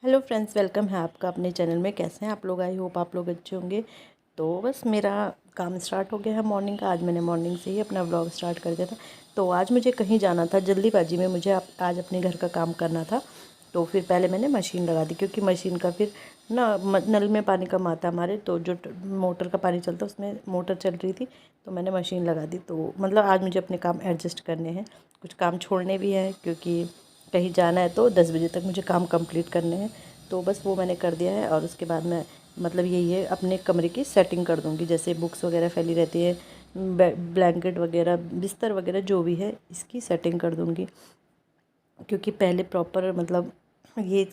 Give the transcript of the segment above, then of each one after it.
Hello friends, welcome है आपका अपने चैनल में। कैसे हैं आप लोग? आई होप आप लोग अच्छे होंगे। तो बस मेरा काम स्टार्ट हो गया है मॉर्निंग का। आज मैंने मॉर्निंग से ही अपना व्लॉग स्टार्ट कर दिया था। तो आज मुझे कहीं जाना था, जल्दीबाजी में मुझे आज अपने घर का काम करना था। तो फिर पहले मैंने मशीन लगा दी, क्योंकि मशीन का फिर ना नल में पानी कम आता है हमारे, तो जो मोटर का पानी चलता है उसमें मोटर चल रही थी, तो मैंने मशीन लगा दी। तो मतलब आज मुझे अपने काम एडजस्ट करने हैं, कुछ काम छोड़ने भी हैं, क्योंकि कहीं जाना है तो 10 बजे तक मुझे काम कंप्लीट करने हैं। तो बस वो मैंने कर दिया है। और उसके बाद मैं मतलब यही है, अपने कमरे की सेटिंग कर दूँगी। जैसे बुक्स वगैरह फैली रहती है, ब्लैंकेट वगैरह, बिस्तर वगैरह जो भी है, इसकी सेटिंग कर दूँगी। क्योंकि पहले प्रॉपर मतलब ये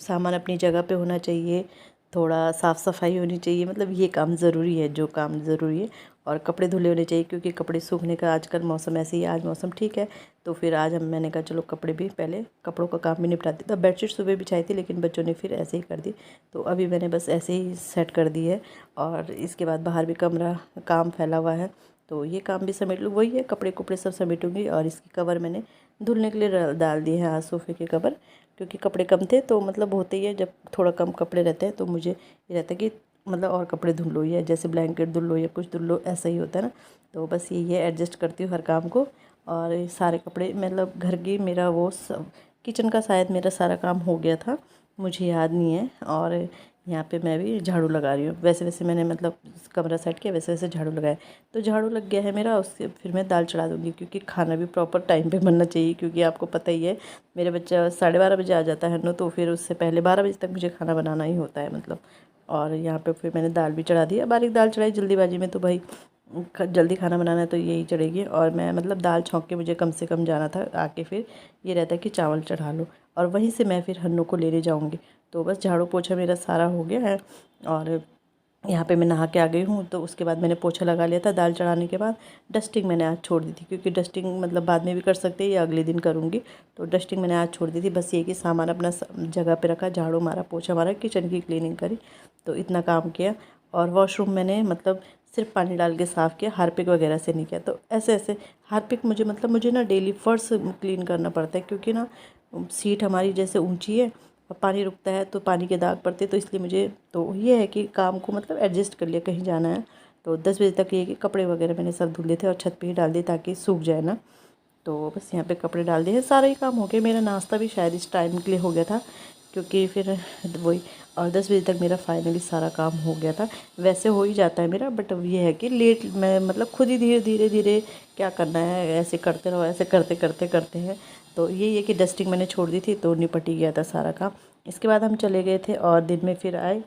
सामान अपनी जगह पे होना चाहिए, थोड़ा साफ़ सफाई होनी चाहिए, मतलब ये काम ज़रूरी है, जो काम ज़रूरी है। और कपड़े धुले होने चाहिए, क्योंकि कपड़े सूखने का आजकल मौसम ऐसे ही है। आज मौसम ठीक है, तो फिर आज मैंने कहा चलो कपड़े भी, पहले कपड़ों का काम भी निपटा दी। तो बेडशीट सुबह बिछाई थी, लेकिन बच्चों ने फिर ऐसे ही कर दी, तो अभी मैंने बस ऐसे ही सेट कर दी है। और इसके बाद बाहर भी कमरा काम फैला हुआ है, तो ये काम भी समेट लूँ। वही है, कपड़े कुपड़े सब समेटूँगी। और इसकी कवर मैंने धुलने के लिए डाल दिए हैं आज, सोफ़े के कवर, क्योंकि कपड़े कम थे। तो मतलब होते ही है, जब थोड़ा कम कपड़े रहते हैं तो मुझे ये रहता है कि मतलब और कपड़े धुल लो, या जैसे ब्लैंकेट धुल लो या कुछ धुल लो, ऐसा ही होता है ना। तो बस यही है, एडजस्ट करती हूँ हर काम को। और ये सारे कपड़े मतलब घर की, मेरा वो सब किचन का शायद मेरा सारा काम हो गया था, मुझे याद नहीं है। और यहाँ पे मैं भी झाड़ू लगा रही हूँ। वैसे वैसे मैंने मतलब कमरा सेट किया, वैसे वैसे झाड़ू लगाया, तो झाड़ू लग गया है मेरा। उससे फिर मैं दाल चढ़ा दूँगी, क्योंकि खाना भी प्रॉपर टाइम पे बनना चाहिए। क्योंकि आपको पता ही है, मेरा बच्चा 12:30 बजे आ जाता है ना, तो फिर उससे पहले 12 बजे तक मुझे खाना बनाना ही होता है मतलब। और यहाँ पे फिर मैंने दाल भी चढ़ा दी है, बारीक दाल चढ़ाई जल्दीबाजी में, तो भाई जल्दी खाना बनाना है तो यही चढ़ेगी। और मैं मतलब दाल छौंक के मुझे कम से कम जाना था, आके फिर ये रहता है कि चावल चढ़ा लो, और वहीं से मैं फिर हन्नू को लेने जाऊँगी। तो बस झाड़ू पोछा मेरा सारा हो गया है। और यहाँ पे मैं नहा के आ गई हूँ, तो उसके बाद मैंने पोछा लगा लिया था दाल चढ़ाने के बाद। डस्टिंग मैंने आज छोड़ दी थी, क्योंकि डस्टिंग मतलब बाद में भी कर सकते हैं या अगले दिन करूँगी। तो डस्टिंग मैंने आज छोड़ दी थी। बस ये कि सामान अपना जगह पे रखा, झाड़ू मारा, पोछा मारा, किचन की क्लीनिंग करी, तो इतना काम किया। और वॉशरूम मैंने मतलब सिर्फ पानी डाल के साफ़ किया, हार्पिक वगैरह से नहीं किया। तो ऐसे ऐसे हार्पिक मुझे ना डेली फर्श क्लीन करना पड़ता है, क्योंकि ना सीट हमारी जैसे ऊंची है, और पानी रुकता है तो पानी के दाग पड़ते हैं। तो इसलिए मुझे तो ये है कि काम को मतलब एडजस्ट कर लिया, कहीं जाना है तो 10 बजे तक ये कि कपड़े वगैरह मैंने सब धुल दिए थे और छत पे ही डाल दिए, ताकि सूख जाए ना। तो बस यहाँ पे कपड़े डाल दिए हैं, सारा ही काम हो गया। मेरा नाश्ता भी शायद इस टाइम के लिए हो गया था, क्योंकि फिर वही, और 10 बजे तक मेरा फाइनली सारा काम हो गया था। वैसे हो ही जाता है मेरा, बट अब ये है कि लेट मैं मतलब खुद ही धीरे धीरे धीरे क्या करना है, ऐसे करते रहो, ऐसे करते करते करते हैं। तो यही है कि डस्टिंग मैंने छोड़ दी थी, तो निपट ही गया था सारा काम। इसके बाद हम चले गए थे, और दिन में फिर आए,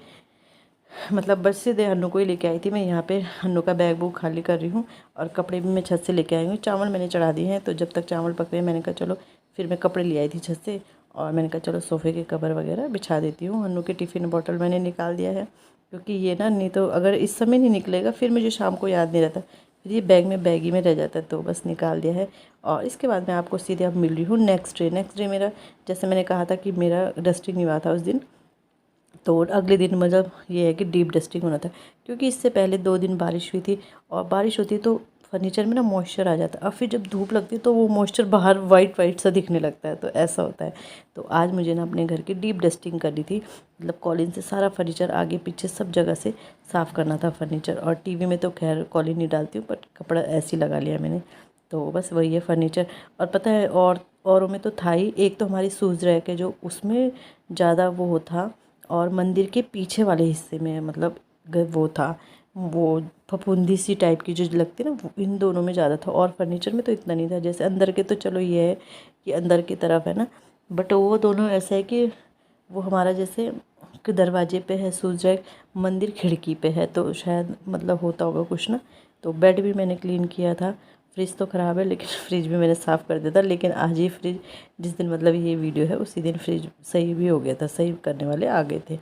मतलब बस सीधे हन्नू को ही लेके आई थी मैं। यहाँ पे हन्नू का बैग बुक खाली कर रही हूँ, और कपड़े भी मैं छत से लेके आई हूँ। चावल मैंने चढ़ा दिए हैं, तो जब तक चावल पक रहे हैं, मैंने कहा चलो, फिर मैं कपड़े ले आई थी छत से, और मैंने कहा चलो सोफ़े के कवर वगैरह बिछा देती हूँ। हन्नू के टिफ़िन बॉटल मैंने निकाल दिया है, क्योंकि ये ना, नहीं तो अगर इस समय नहीं निकलेगा फिर मुझे शाम को याद नहीं रहता, फिर ये बैगी में रह जाता है। तो बस निकाल दिया है। और इसके बाद मैं आपको सीधे अब मिल रही हूँ नेक्स्ट डे मेरा, जैसे मैंने कहा था कि मेरा डस्टिंग नहीं हुआ था उस दिन, तो अगले दिन मतलब ये है कि डीप डस्टिंग होना था, क्योंकि इससे पहले 2 दिन बारिश हुई थी। और बारिश होती है तो फर्नीचर में ना मॉइस्चर आ जाता है, और फिर जब धूप लगती है तो वो मॉइस्चर बाहर वाइट वाइट सा दिखने लगता है, तो ऐसा होता है। तो आज मुझे ना अपने घर की डीप डस्टिंग करनी थी, मतलब कॉलिन से सारा फर्नीचर आगे पीछे सब जगह से साफ़ करना था फर्नीचर। और टीवी में तो खैर कॉलिन नहीं डालती हूँ, बट कपड़ा ऐसे ही लगा लिया मैंने। तो बस वही है फर्नीचर। और पता है, औरों में तो था ही, एक तो हमारी सूज रैक है जो उसमें ज़्यादा वो था, और मंदिर के पीछे वाले हिस्से में मतलब वो था, वो फफूंदी सी टाइप की जो लगती है ना, इन दोनों में ज़्यादा था। और फर्नीचर में तो इतना नहीं था। जैसे अंदर के तो चलो ये है कि अंदर की तरफ है ना, बट वो दोनों ऐसा है कि वो हमारा जैसे कि दरवाजे पे है शूज़ रैक, मंदिर खिड़की पे है, तो शायद मतलब होता होगा कुछ ना। तो बेड भी मैंने क्लीन किया था। फ्रिज तो ख़राब है, लेकिन फ्रिज भी मैंने साफ़ कर दिया था। लेकिन आज ही फ्रिज, जिस दिन मतलब ये वीडियो है उसी दिन फ्रिज सही भी हो गया था, सही करने वाले आ गए थे।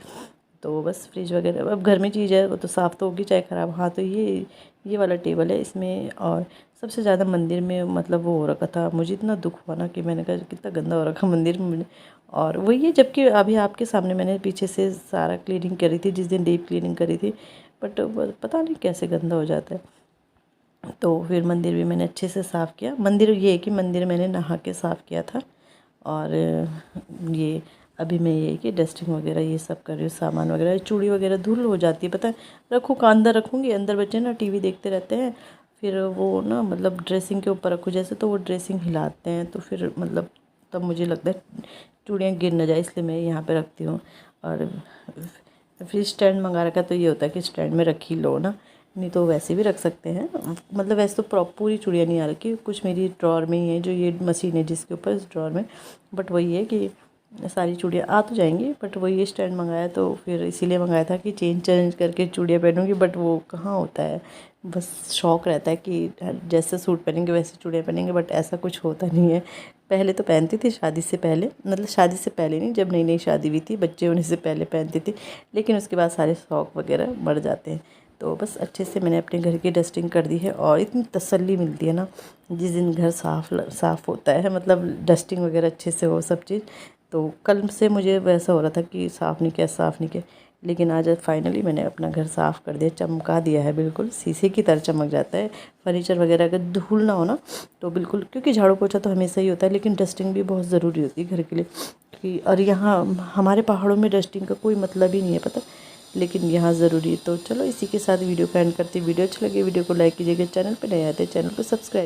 तो बस फ्रिज वगैरह, अब घर में चीज़ है वो तो साफ़ तो होगी चाहे ख़राब। हाँ, तो ये वाला टेबल है इसमें। और सबसे ज़्यादा मंदिर में मतलब वो हो रखा था, मुझे इतना दुख हुआ ना कि मैंने कहा कितना गंदा हो रखा मंदिर में। और वही है, जबकि अभी आपके सामने मैंने पीछे से सारा क्लीनिंग करी थी, जिस दिन डीप क्लीनिंग करी थी, बट पता नहीं कैसे गंदा हो जाता है। तो फिर मंदिर भी मैंने अच्छे से साफ़ किया। मंदिर ये है कि मंदिर मैंने नहा के साफ़ किया था। और ये अभी मैं ये कि डस्टिंग वगैरह ये सब कर रही हूँ, सामान वगैरह, चूड़ी वगैरह धूल हो जाती है पता है। रखूँ का अंदर रखूँगी, अंदर बच्चे ना टीवी देखते रहते हैं, फिर वो ना मतलब ड्रेसिंग के ऊपर रखूँ जैसे तो वो ड्रेसिंग हिलाते हैं, तो फिर मतलब तब मुझे लगता है चूड़ियाँ गिर ना जाए, इसलिए मैं यहाँ पे रखती हूँ। और फिर स्टैंड मंगा रखा तो ये होता है कि स्टैंड में रख ही लो ना, नहीं तो वैसे भी रख सकते हैं। मतलब वैसे तो पूरी चूड़ियाँ नहीं आ रखी, कुछ मेरी ड्रॉर में ही है, जो ये मशीन है जिसके ऊपर, इस ड्रॉर में। बट वही है कि सारी चूड़ियाँ आ तो जाएंगी, बट वही स्टैंड मंगाया तो फिर इसीलिए मंगाया था कि चेंज करके चूड़ियाँ पहनूंगी, बट वो कहाँ होता है। बस शौक़ रहता है कि जैसे सूट पहनेंगे वैसे चूड़ियाँ पहनेंगे, बट ऐसा कुछ होता नहीं है। पहले तो पहनती थी शादी से पहले, मतलब शादी से पहले नहीं, जब नई नई शादी हुई थी, बच्चे होने से पहले पहनती थी, लेकिन उसके बाद सारे शौक़ वगैरह बढ़ जाते हैं। तो बस अच्छे से मैंने अपने घर की डस्टिंग कर दी है, और इतनी तसल्ली मिलती है ना जिस दिन घर साफ़ होता है, मतलब डस्टिंग वगैरह अच्छे से हो सब चीज़। तो कल से मुझे वैसा हो रहा था कि साफ़ नहीं किया, लेकिन आज फाइनली मैंने अपना घर साफ़ कर दिया, चमका दिया है, बिल्कुल शीशे की तरह चमक जाता है। फर्नीचर वगैरह अगर धूल ना हो ना तो बिल्कुल, क्योंकि झाड़ू पोछा तो हमेशा ही होता है, लेकिन डस्टिंग भी बहुत ज़रूरी होती है घर के लिए कि, और यहाँ हमारे पहाड़ों में डस्टिंग का कोई मतलब ही नहीं है पता, लेकिन यहाँ ज़रूरी है। तो चलो इसी के साथ वीडियो को एंड करते, वीडियो अच्छी लगी वीडियो को लाइक कीजिएगा, चैनल पर नए आते चैनल को सब्सक्राइब।